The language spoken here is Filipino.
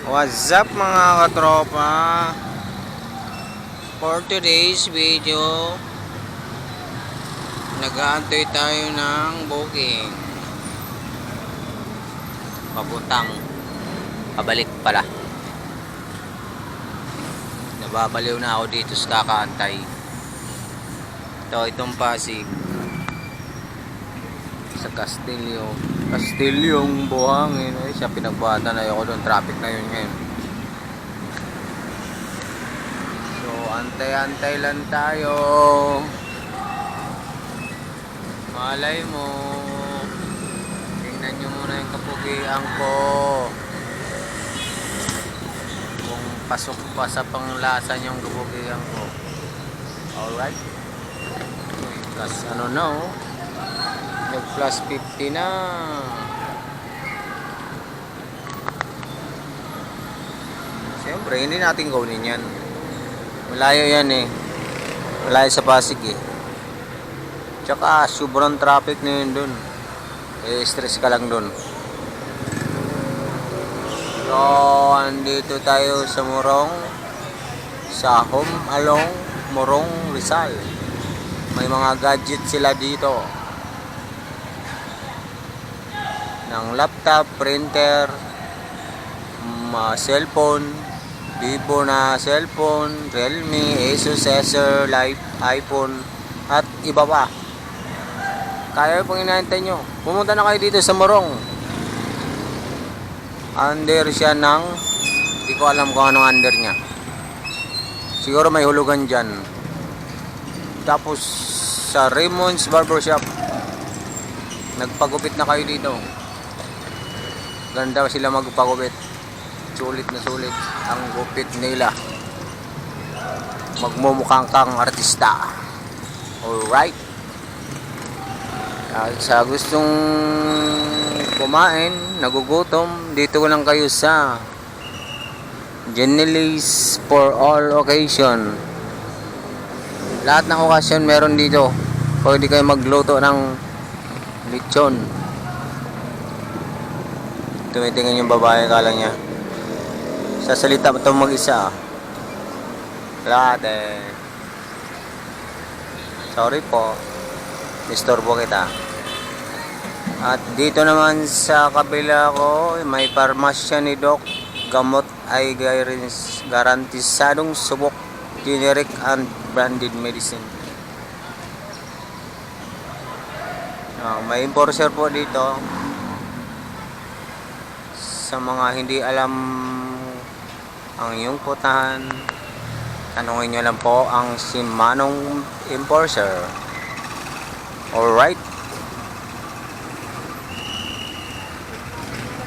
What's up mga katropa? For today's video, nag-aantay tayo ng booking. Papuntang pabalik pala. Nababaliw na ako dito sa kakaantay. Itong Pasig sa Castilyong Buhangin. Ay, siya pinagbuhatan na ako doon. Traffic na yun ngayon. So, antay-antay lang tayo. Malay mo. Tingnan nyo muna yung kapugian ko. Kung pasok pa sa panglasan yung kapugian ko. Alright. Plus ano na oh. Nag plus 50 na. Siyempre hindi natin gawin yan. Malayo yan eh. Malayo sa Pasig eh. Tsaka sobrang traffic na yun dun. Eh stress ka lang dun. So andito tayo sa Morong, sa Home Along Morong Rizal. May mga gadget sila dito. Ng laptop, printer, cellphone, Vivo na cellphone, Realme, Asus, Acer, iPhone, at iba pa. Kaya pong inaantay nyo. Pumunta na kayo dito sa Morong. Under siya ng, hindi ko alam kung anong under niya. Siguro may hulugan dyan. Tapos sa Raymond's Barbershop, nagpagupit na kayo dito. Ganda sila magpagupit. Sulit na sulit ang gupit nila. Magmumukhang kang artista. Alright. Sa gustong kumain, nagugutom, dito lang kayo sa Jenny's for all occasion. Lahat ng okasyon meron dito. Pwede kayo magluto ng lechon. Tumitingin yung babae, kala niya sasalita pa itong mag-isa. Lahat sorry po, disturbo kita. At dito naman sa kabila ko, may parmasya ni Doc. Gamot ay garantisadong subok, generic and branded medicine. May enforcer po dito. Sa mga hindi alam ang iyong putahan, tanungin nyo lang po ang si Manong Enforcer. Alright.